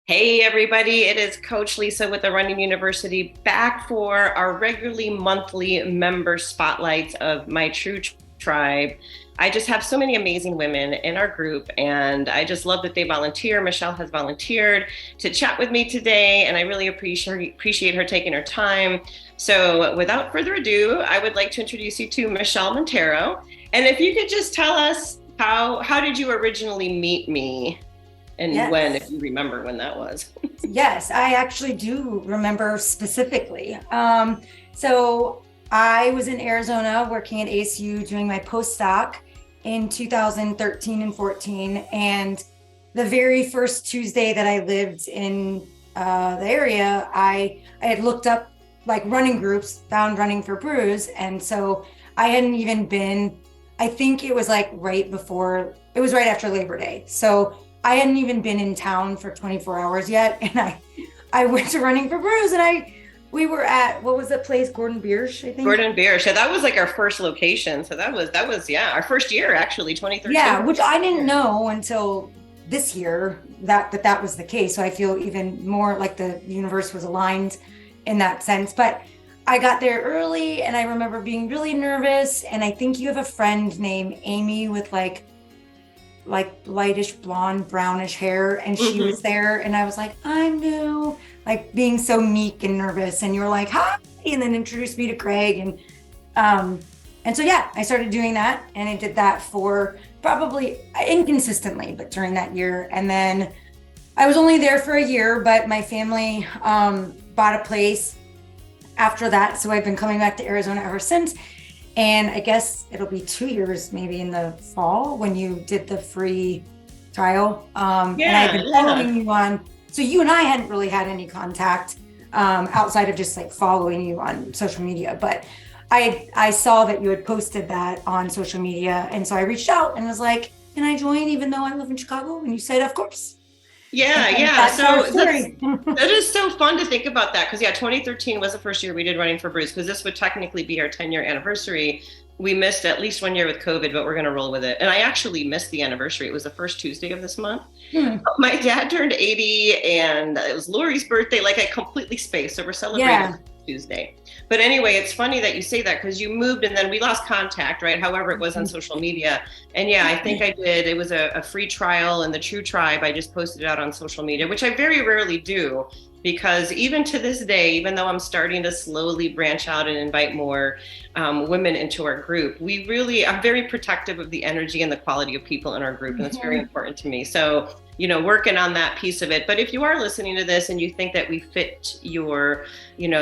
Hey everybody, it is Coach Lisa with the Running University back for our regularly monthly member spotlights of my TRU tribe. I just have so many amazing women in our group and I just love that they volunteer. Michelle has volunteered to chat with me today and I really appreciate her taking her time. So without further ado, I would like to introduce you to Michelle Montero. And if you could just tell us how did you originally meet me? And Yes. when, if you remember when that was. Yes, I actually do remember specifically. So I was in Arizona working at ASU doing my postdoc in 2013 and 14. And the very first Tuesday that I lived in the area, I had looked up like running groups, found running for Brews. And so I hadn't even been, I think it was like right after Labor Day. So I hadn't even been in town for 24 hours yet. And I went to running for Brews and we were at, what was that place? Gordon-Biersch, I think. Gordon-Biersch. So that was like our first location. So that was, our first year actually, 2013. Yeah, which I didn't know until this year that was the case. So I feel even more like the universe was aligned in that sense. But I got there early and I remember being really nervous. And I think you have a friend named Amy with like lightish blonde, brownish hair. And she was there and I was like, I'm new, like being so meek and nervous. And you were like, hi, and then introduced me to Craig. And so, yeah, I started doing that and I did that for probably inconsistently, but during that year. And then I was only there for a year, but my family bought a place after that. So I've been coming back to Arizona ever since. And I guess it'll be 2 years, maybe in the fall when you did the free trial. And I've been following you on. So you and I hadn't really had any contact outside of just like following you on social media. But I saw that you had posted that on social media. And so I reached out and was like, can I join even though I live in Chicago? And you said, of course. Yeah. So that That is so fun to think about that. Because 2013 was the first year we did running for Brews, because this would technically be our 10-year anniversary. We missed at least 1 year with COVID, but we're going to roll with it. And I actually missed the anniversary. It was the first Tuesday of this month. My dad turned 80 and it was Lori's birthday. Like I completely spaced. So we're celebrating Tuesday. But anyway, it's funny that you say that because you moved and then we lost contact, right? However, it was on social media. And I think I did. It was a free trial in the TRU tribe. I just posted it out on social media, which I very rarely do. Because even to this day, even though I'm starting to slowly branch out and invite more women into our group, I'm very protective of the energy and the quality of people in our group. And that's very important to me. So, working on that piece of it. But if you are listening to this and you think that we fit your,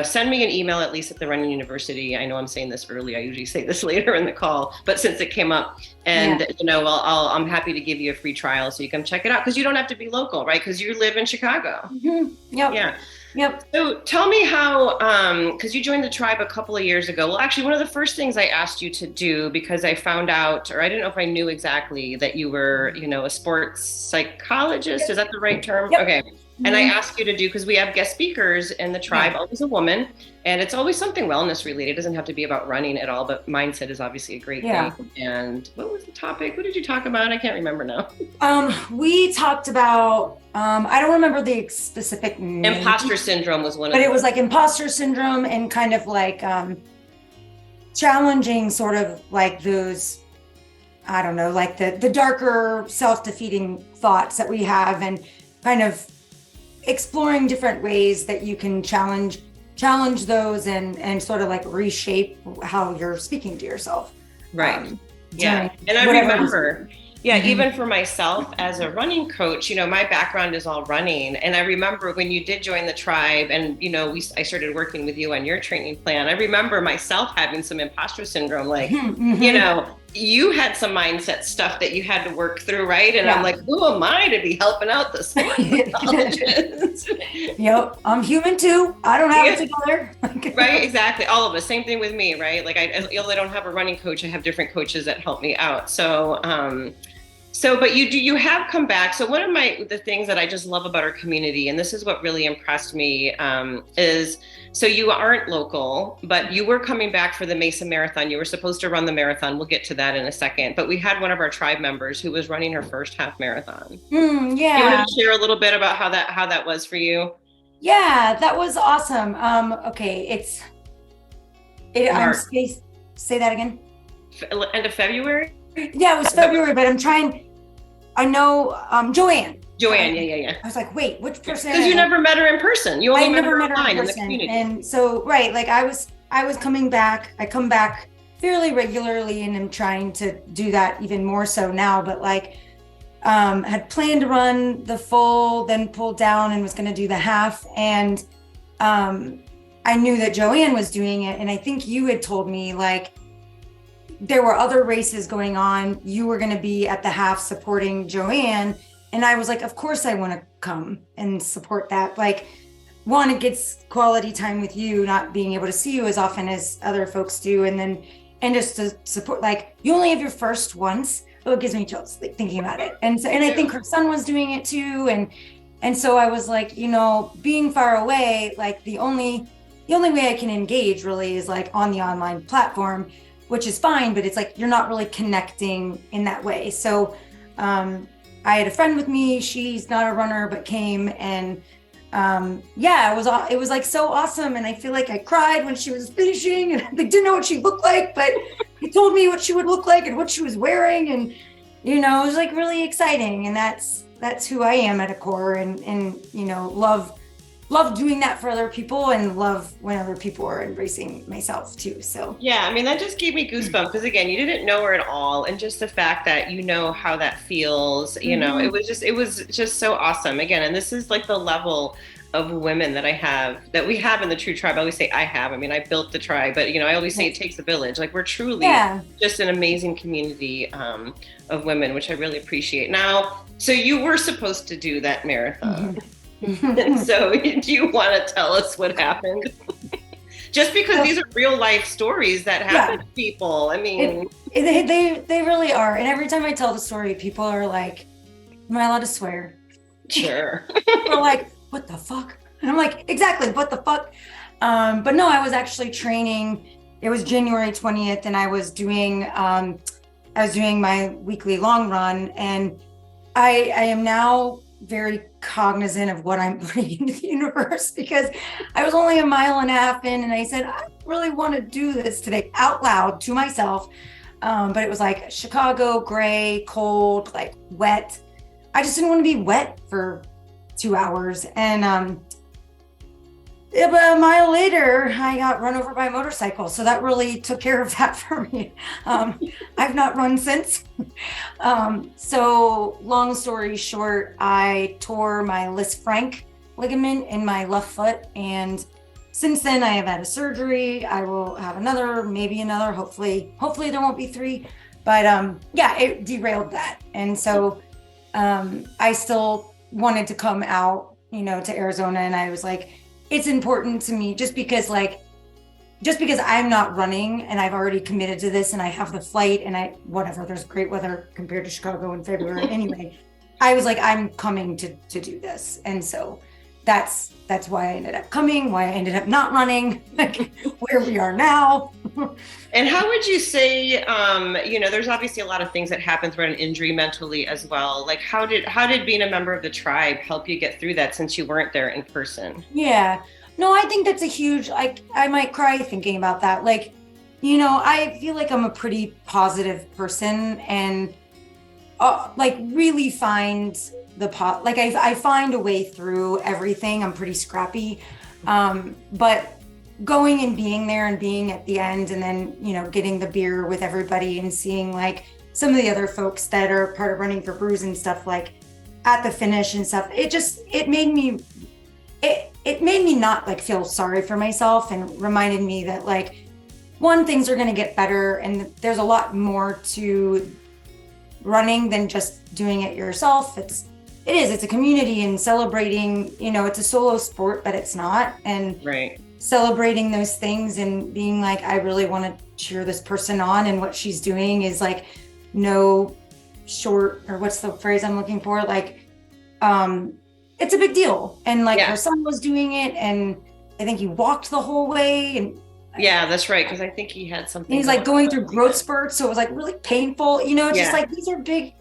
send me an email, at least at the Running University. I know I'm saying this early. I usually say this later in the call, but since it came up and, I'm happy to give you a free trial so you can check it out because you don't have to be local, right? Because you live in Chicago. Yep. Yeah. Yep. So tell me how, because you joined the tribe a couple of years ago. Well, actually, one of the first things I asked you to do, because I found out, or I didn't know if I knew exactly that you were, a sports psychologist. Is that the right term? Yep. Okay. And I asked you to do, because we have guest speakers in the tribe, always a woman, and it's always something wellness related. It doesn't have to be about running at all, but mindset is obviously a great thing. And what was the topic? What did you talk about? I can't remember now. We talked about, I don't remember the specific name. Imposter syndrome was one of them. But it was like imposter syndrome and kind of like challenging sort of like those, I don't know, like the darker self-defeating thoughts that we have and kind of exploring different ways that you can challenge those and sort of like reshape how you're speaking to yourself. Right. And I remember, even for myself as a running coach, my background is all running. And I remember when you did join the tribe and, I started working with you on your training plan. I remember myself having some imposter syndrome, like, you had some mindset stuff that you had to work through, right? And I'm like, who am I to be helping out the sports psychologist? Yep, I'm human too. I don't have it together. Right, exactly. All of us. Same thing with me, right? Like I don't have a running coach. I have different coaches that help me out. So, So, but you have come back. So one of the things that I just love about our community, and this is what really impressed me, is so you aren't local, but you were coming back for the Mesa Marathon. You were supposed to run the marathon. We'll get to that in a second. But we had one of our tribe members who was running her first half marathon. Yeah. You want to share a little bit about how that was for you? Yeah, that was awesome. Okay, say that again. End of February? Yeah, it was February, but I know Joanne. Yeah. I was like, wait, which person? Because you never met her in person. You only met her online in the community. And so, right, like I was coming back. I come back fairly regularly, and I'm trying to do that even more so now. But like, had planned to run the full, then pulled down and was going to do the half. And I knew that Joanne was doing it, and I think you had told me like, there were other races going on. You were going to be at the half supporting Joanne. And I was like, of course I want to come and support that. Like, one, it gets quality time with you, not being able to see you as often as other folks do. And just to support, like, you only have your first once. Oh, it gives me chills like, thinking about it. And I think her son was doing it too. And so I was like, being far away, like the only way I can engage really is like on the online platform, which is fine, but it's like, you're not really connecting in that way. So I had a friend with me, she's not a runner, but came, and it was like so awesome. And I feel like I cried when she was finishing, and they didn't know what she looked like, but he told me what she would look like and what she was wearing. And, it was like really exciting. And that's who I am at a core, and love doing that for other people, and love when other people are embracing myself too. So yeah, I mean, that just gave me goosebumps, because again, you didn't know her at all, and just the fact that how that feels, it was just so awesome. Again, and this is like the level of women that we have in the TRU Tribe. I always say I built the tribe, but I always say it takes a village. Like, we're truly just an amazing community of women, which I really appreciate. Now, so you were supposed to do that marathon. And so do you want to tell us what happened? Just because these are real life stories that happen to people. I mean, they really are. And every time I tell the story, people are like, am I allowed to swear? Sure. They're like, what the fuck? And I'm like, exactly, what the fuck? But no, I was actually training. It was January 20th, and I was doing my weekly long run. And I am now very cognizant of what I'm bringing to the universe, because I was only a mile and a half in, and I said, I really want to do this today out loud to myself. But it was like Chicago, gray, cold, like wet. I just didn't want to be wet for 2 hours. And a mile later, I got run over by a motorcycle. So that really took care of that for me. I've not run since. So long story short, I tore my Lisfranc ligament in my left foot. And since then, I have had a surgery. I will have maybe another, hopefully there won't be 3. But it derailed that. And so I still wanted to come out, to Arizona. And I was like, it's important to me just because I'm not running and I've already committed to this, and I have the flight, and there's great weather compared to Chicago in February. Anyway, I was like, I'm coming to do this. And so that's why I ended up coming, why I ended up not running, like where we are now. And how would you say, there's obviously a lot of things that happen through an injury mentally as well. Like, how did being a member of the tribe help you get through that, since you weren't there in person? Yeah, no, I think that's a huge, I might cry thinking about that. Like, I feel like I'm a pretty positive person, and really find I find a way through everything. I'm pretty scrappy. But going and being there and being at the end, and then, getting the beer with everybody and seeing like some of the other folks that are part of running for Brews and stuff, like at the finish and stuff, it made me not like feel sorry for myself, and reminded me that like, one, things are going to get better, and there's a lot more to running than just doing it yourself. It's a community, and celebrating, it's a solo sport, but it's not. And celebrating those things and being like, I really want to cheer this person on, and what she's doing is like, no short, or what's the phrase I'm looking for? Like, it's a big deal. And like her son was doing it, and I think he walked the whole way. And yeah, that's right. Cause I think he had something. He's like going through growth spurts. So it was like really painful, you know, just like these are big,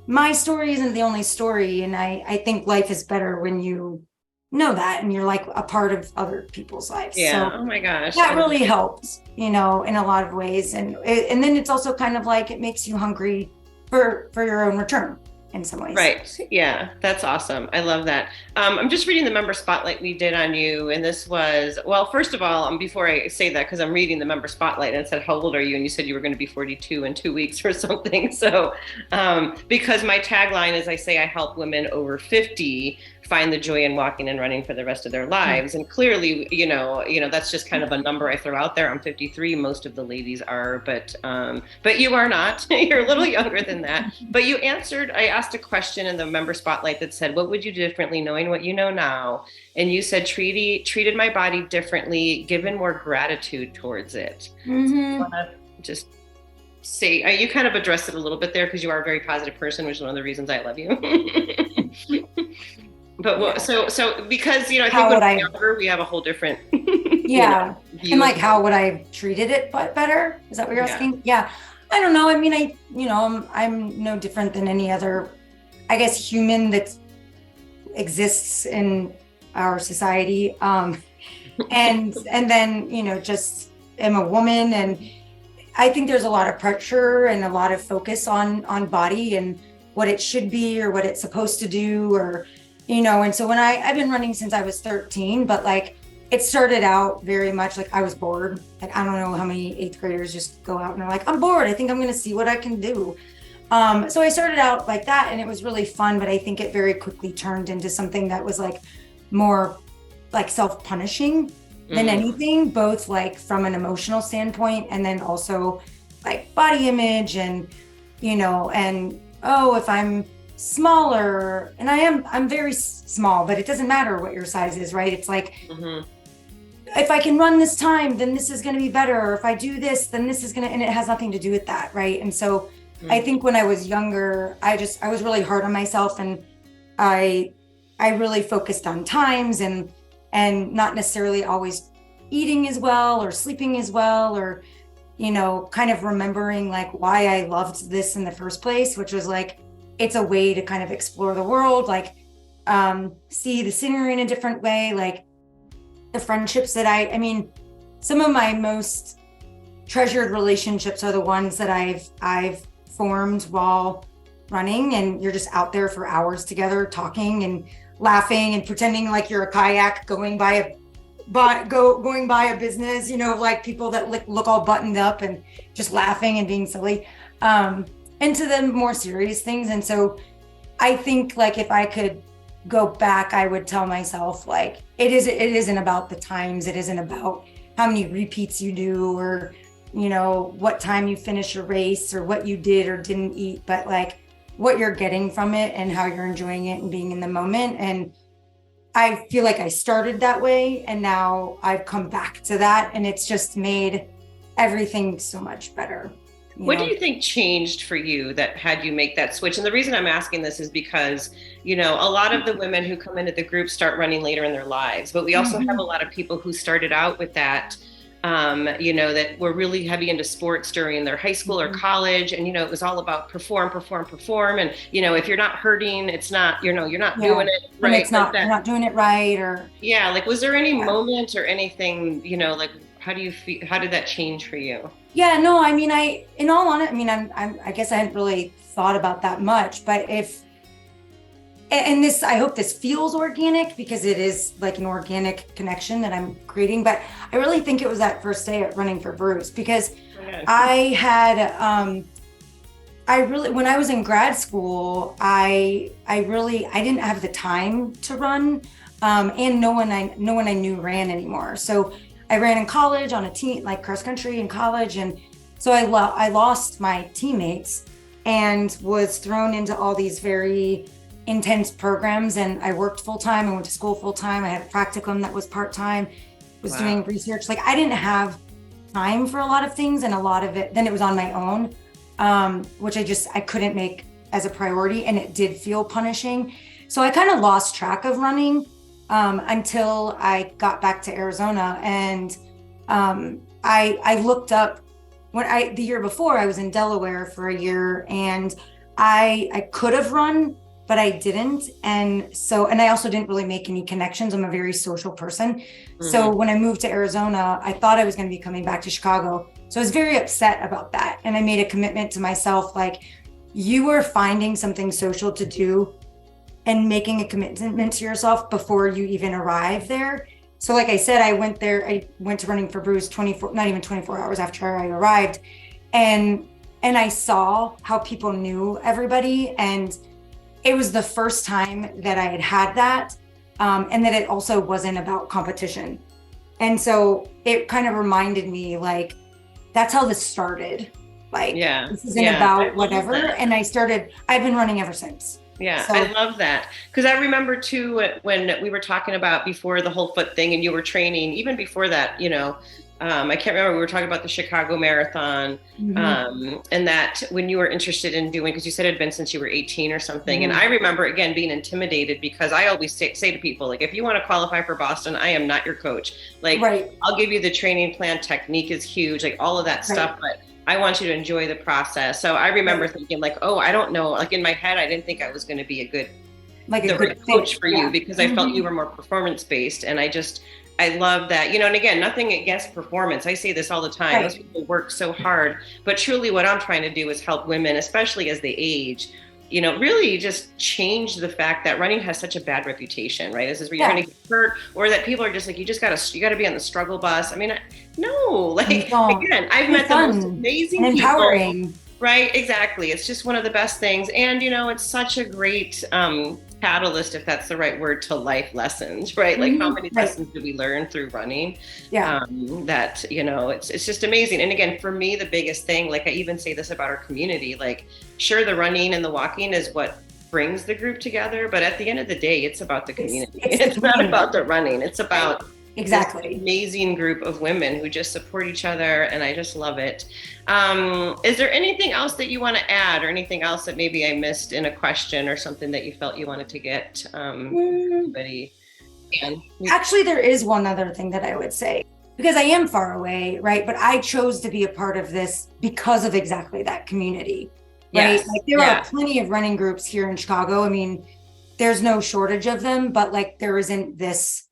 my story isn't the only story. And I think life is better when you know that and you're like a part of other people's lives. Yeah. So oh my gosh. that really helps, you know, in a lot of ways. And then it's also kind of like it makes you hungry for your own return in some ways. Right. Yeah, that's awesome. I love that. I'm just reading the member spotlight we did on you. And this was, well, first of all, before I say that, because I'm reading the member spotlight and it said, how old are you? And you said you were going to be 42 in 2 weeks or something. So because my tagline is I say I help women over 50 find the joy in walking and running for the rest of their lives. And clearly, you know, that's just kind of a number I throw out there. I'm 53. Most of the ladies are, but you are not. You're a little younger than that. But you answered, I asked a question in the member spotlight that said, what would you do differently knowing what you know now? And you said, treated my body differently, given more gratitude towards it. Mm-hmm. So I want to just say, you kind of addressed it a little bit there because you are a very positive person, which is one of the reasons I love you. But so because, you know, I think when we're younger, we have a whole different and like how would I have treated it but better? Is that what you're asking? Yeah. I don't know. I mean, I'm no different than any other, I guess, human that exists in our society. And then, you know, just am a woman, and I think there's a lot of pressure and a lot of focus on body and what it should be or what it's supposed to do, or you know. And so when I've been running since I was 13, but like it started out very much like I was bored. Like, I don't know how many 8th graders just go out and are like, I'm bored. I think I'm going to see what I can do. So I started out like that, and it was really fun, but I think it very quickly turned into something that was like more like self-punishing than anything, both like from an emotional standpoint and then also like body image and, you know, and, oh, if I'm smaller, and I'm very small, but it doesn't matter what your size is, right? It's like, if I can run this time, then this is going to be better. Or if I do this, then this is going to, and it has nothing to do with that. Right. And so I think when I was younger, I was really hard on myself, and I really focused on times and not necessarily always eating as well or sleeping as well, or, you know, kind of remembering like why I loved this in the first place, which was like, it's a way to kind of explore the world, like see the scenery in a different way, like the friendships that I mean, some of my most treasured relationships are the ones that I've formed while running, and you're just out there for hours together talking and laughing and pretending like you're a kayak going by a business, you know, like people that look all buttoned up and just laughing and being silly. And to the more serious things. And so I think like if I could go back, I would tell myself like, it isn't about the times. It isn't about how many repeats you do, or, you know, what time you finish your race or what you did or didn't eat, but like what you're getting from it and how you're enjoying it and being in the moment. And I feel like I started that way, and now I've come back to that, and it's just made everything so much better. What do you think changed for you that had you make that switch? And the reason I'm asking this is because, you know, a lot of the women who come into the group start running later in their lives, but we also have a lot of people who started out with that, you know, that were really heavy into sports during their high school or college. And, you know, it was all about perform. And, you know, if you're not hurting, it's not, you know, you're not doing it right. And it's not, you're not doing it right. Or like, was there any moment or anything, you know, like, how do you feel, how did that change for you? Yeah, no, I mean, in all honesty, I mean, I guess I hadn't really thought about that much, but I hope this feels organic, because it is like an organic connection that I'm creating. But I really think it was that first day at running for Brews, because I had, when I was in grad school, I didn't have the time to run, and no one I knew ran anymore. So I ran in college on a team, like cross country in college. And so I lost my teammates and was thrown into all these very intense programs. And I worked full time. I went to school full time. I had a practicum that was part-time, was doing research. Like I didn't have time for a lot of things, and a lot of it, then it was on my own. which I couldn't make as a priority, and it did feel punishing. So I kind of lost track of running until I got back to Arizona, and I looked up the year before I was in Delaware for a year, and I could have run, but I didn't. And I also didn't really make any connections. I'm a very social person. So when I moved to Arizona, I thought I was going to be coming back to Chicago. So I was very upset about that. And I made a commitment to myself, like, you are finding something social to do and making a commitment to yourself before you even arrive there. So like I said, I went to running for Brews not even 24 hours after I arrived. And I saw how people knew everybody. And it was the first time that I had that. And that it also wasn't about competition. And so it kind of reminded me, like, that's how this started. Like, this isn't about whatever. And I've been running ever since. Yeah, so, I love that. Because I remember too, when we were talking about before the whole foot thing and you were training, even before that, you know, I can't remember, we were talking about the Chicago Marathon, and that when you were interested in doing, because you said it had been since you were 18 or something. And I remember, again, being intimidated, because I always say to people, like, if you want to qualify for Boston, I am not your coach. Like, I'll give you the training plan, technique is huge, like all of that stuff, but I want you to enjoy the process. So I remember thinking, like, oh, I don't know, like in my head, I didn't think I was going to be a good coach for you, because I felt you were more performance based. And I love that, you know, and again, nothing against performance. I say this all the time. Those people work so hard, but truly what I'm trying to do is help women, especially as they age, you know, really just change the fact that running has such a bad reputation, right? This is where you're going to get hurt, or that people are just like, you got to be on the struggle bus. I mean, no, like, again, I've met the most amazing people. Empowering. Right, exactly. It's just one of the best things. And, you know, it's such a great catalyst, if that's the right word, to life lessons, right? Like, how many lessons do we learn through running? That, you know, it's just amazing. And again, for me, the biggest thing, like I even say this about our community, like, sure, the running and the walking is what brings the group together, but at the end of the day, it's about the community. It's not about the running. It's about this amazing group of women who just support each other, and I just love it. Is there anything else that you want to add, or anything else that maybe I missed in a question, or something that you felt you wanted to get everybody? Actually, there is one other thing that I would say, because I am far away, right? But I chose to be a part of this because of exactly that community, right? Like, there are plenty of running groups here in Chicago. I mean, there's no shortage of them, but like, there isn't this,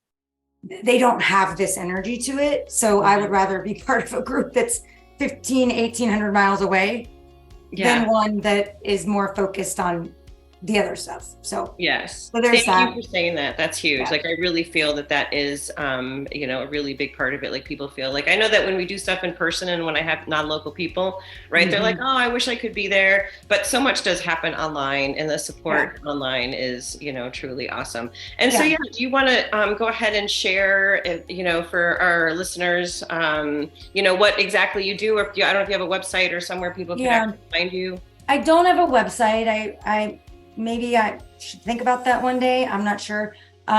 they don't have this energy to it. So I would rather be part of a group that's 1,800 miles away than one that is more focused on the other stuff. So so there's Thank you for saying that. That's huge. Like, I really feel that is you know, a really big part of it. Like, people feel like, I know that when we do stuff in person and when I have non-local people, right, they're like, oh, I wish I could be there, but so much does happen online, and the support online is, you know, truly awesome. And so do you want to go ahead and share, you know, for our listeners, you know, what exactly you do, or I don't know if you have a website or somewhere people can actually find you? I don't have a website. Maybe I should think about that one day. I'm not sure. So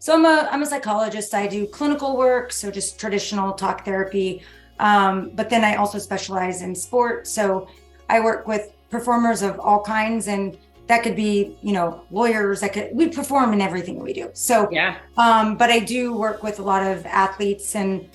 I'm a psychologist. I do clinical work, so just traditional talk therapy. But then I also specialize in sport. So I work with performers of all kinds, and that could be, you know, lawyers. We perform in everything we do. So, but I do work with a lot of athletes, and,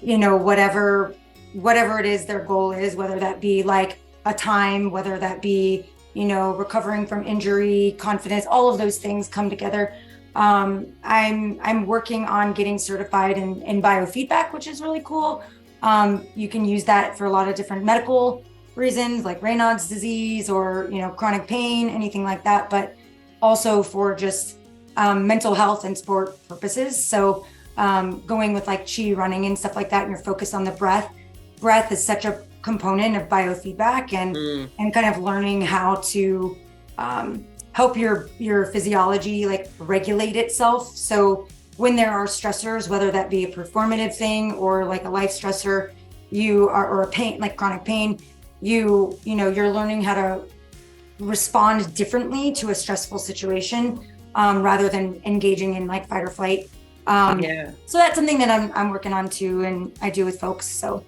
you know, whatever it is their goal is, whether that be like a time, whether that be, you know, recovering from injury, confidence, all of those things come together. I'm working on getting certified in biofeedback, which is really cool. You can use that for a lot of different medical reasons, like Raynaud's disease, or, you know, chronic pain, anything like that, but also for just mental health and sport purposes. So going with like chi running and stuff like that, and you're focused on the breath. Breath is such a component of biofeedback, and kind of learning how to help your physiology like regulate itself. So when there are stressors, whether that be a performative thing or like a life stressor, or a pain, like chronic pain, you know, you're learning how to respond differently to a stressful situation, rather than engaging in like fight or flight. So that's something that I'm working on too, and I do with folks. So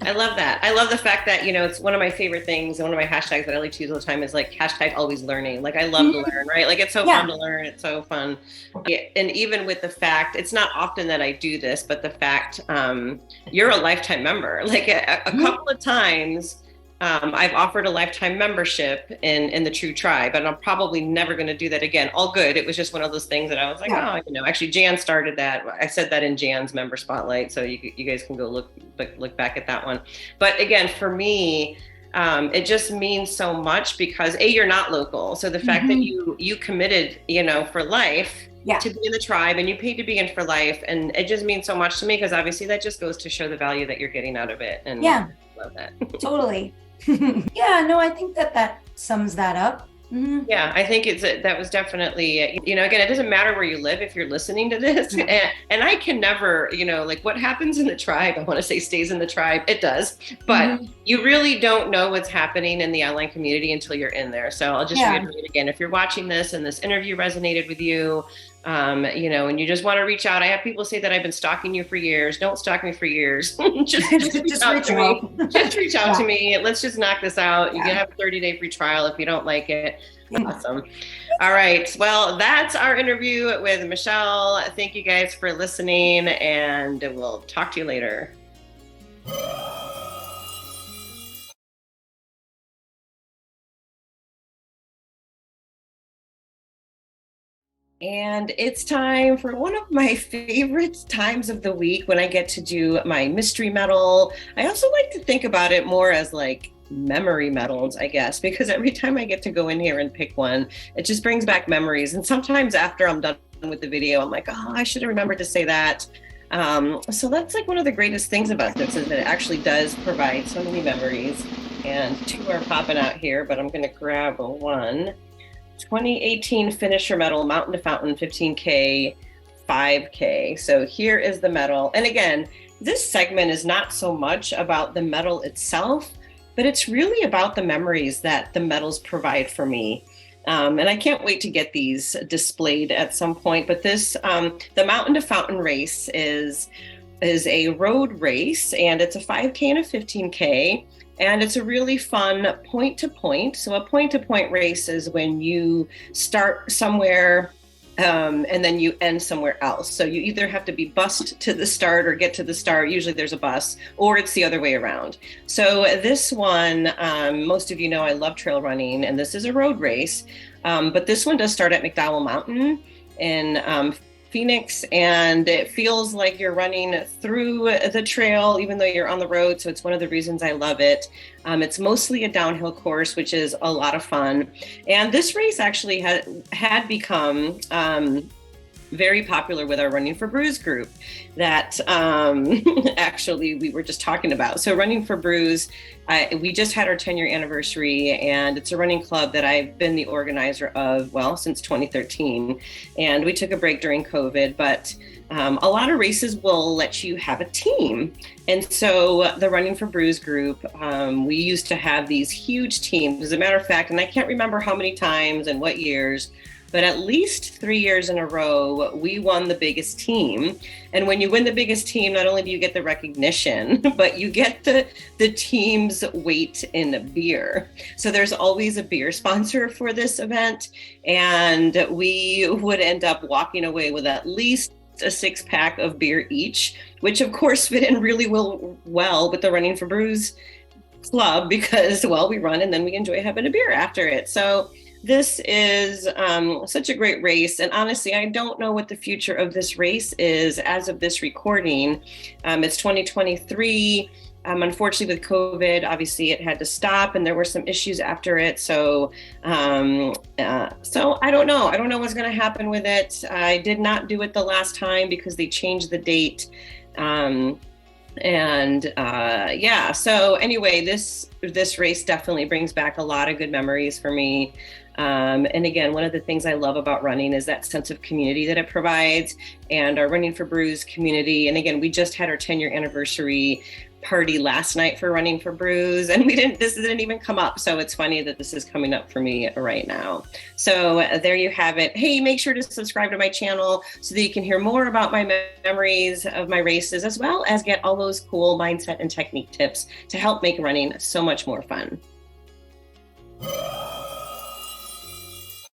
I love that. I love the fact that, it's one of my favorite things. And one of my hashtags that I like to use all the time is like hashtag always learning. Like I love to learn, right? Like it's so fun to learn. It's so fun. Yeah, and even with the fact, it's not often that I do this, but the fact you're a lifetime member, like a couple of times, I've offered a lifetime membership in the TRU Tribe, and I'm probably never going to do that again. All good. It was just one of those things that I was like, actually Jan started that. I said that in Jan's member spotlight. So you guys can go look back at that one. But again, for me, it just means so much because you're not local. So the fact that you committed, for life to be in the tribe, and you paid to be in for life. And it just means so much to me because obviously that just goes to show the value that you're getting out of it. And I love that. Totally. Yeah, no, I think that sums that up. Yeah, I think that was definitely, again, it doesn't matter where you live if you're listening to this. And I can never, like what happens in the tribe, I want to say stays in the tribe. It does. But you really don't know what's happening in the online community until you're in there. So I'll just reiterate again, if you're watching this and this interview resonated with you, and you just want to reach out. I have people say that I've been stalking you for years. Don't stalk me for years. just reach out to me. Just reach out to me. Let's just knock this out. You can have a 30-day free trial if you don't like it. Awesome. All right. Well, that's our interview with Michelle. Thank you guys for listening, and we'll talk to you later. And it's time for one of my favorite times of the week when I get to do my mystery medal. I also like to think about it more as like memory medals, I guess, because every time I get to go in here and pick one, it just brings back memories. And sometimes after I'm done with the video, I'm like, oh, I should have remembered to say that. So that's like one of the greatest things about this is that it actually does provide so many memories. And two are popping out here, but I'm going to grab one. 2018 finisher medal, mountain to fountain, 15K, 5K. So here is the medal. And again, this segment is not so much about the medal itself, but it's really about the memories that the medals provide for me. And I can't wait to get these displayed at some point. But this, the mountain to fountain race is a road race, and it's a 5K and a 15K. And it's a really fun point to point. So a point to point race is when you start somewhere and then you end somewhere else. So you either have to be bussed to the start or get to the start. Usually there's a bus, or it's the other way around. So this one, most of you know I love trail running, and this is a road race. But this one does start at McDowell Mountain in Phoenix, and it feels like you're running through the trail even though you're on the road. So it's one of the reasons I love it. It's mostly a downhill course, which is a lot of fun. And this race actually had become very popular with our Running for Brews group that actually we were just talking about. So Running for Brews, we just had our 10-year anniversary, and it's a running club that I've been the organizer of, since 2013. And we took a break during COVID, but a lot of races will let you have a team. And so the Running for Brews group, we used to have these huge teams. As a matter of fact, and I can't remember how many times and what years, but at least 3 years in a row, we won the biggest team. And when you win the biggest team, not only do you get the recognition, but you get the team's weight in beer. So there's always a beer sponsor for this event. And we would end up walking away with at least a 6-pack of beer each, which of course fit in really well with the Running for Brews club because, we run and then we enjoy having a beer after it. So this is such a great race. And honestly, I don't know what the future of this race is as of this recording. It's 2023. Unfortunately, with COVID, obviously it had to stop and there were some issues after it. So I don't know. I don't know what's going to happen with it. I did not do it the last time because they changed the date. So anyway, this race definitely brings back a lot of good memories for me. And again, one of the things I love about running is that sense of community that it provides, and our Running for Brews community. And again, we just had our 10-year anniversary. party last night for running for Brews, and this didn't even come up. So it's funny that this is coming up for me right now. So there you have it. Hey, make sure to subscribe to my channel so that you can hear more about my memories of my races, as well as get all those cool mindset and technique tips to help make running so much more fun.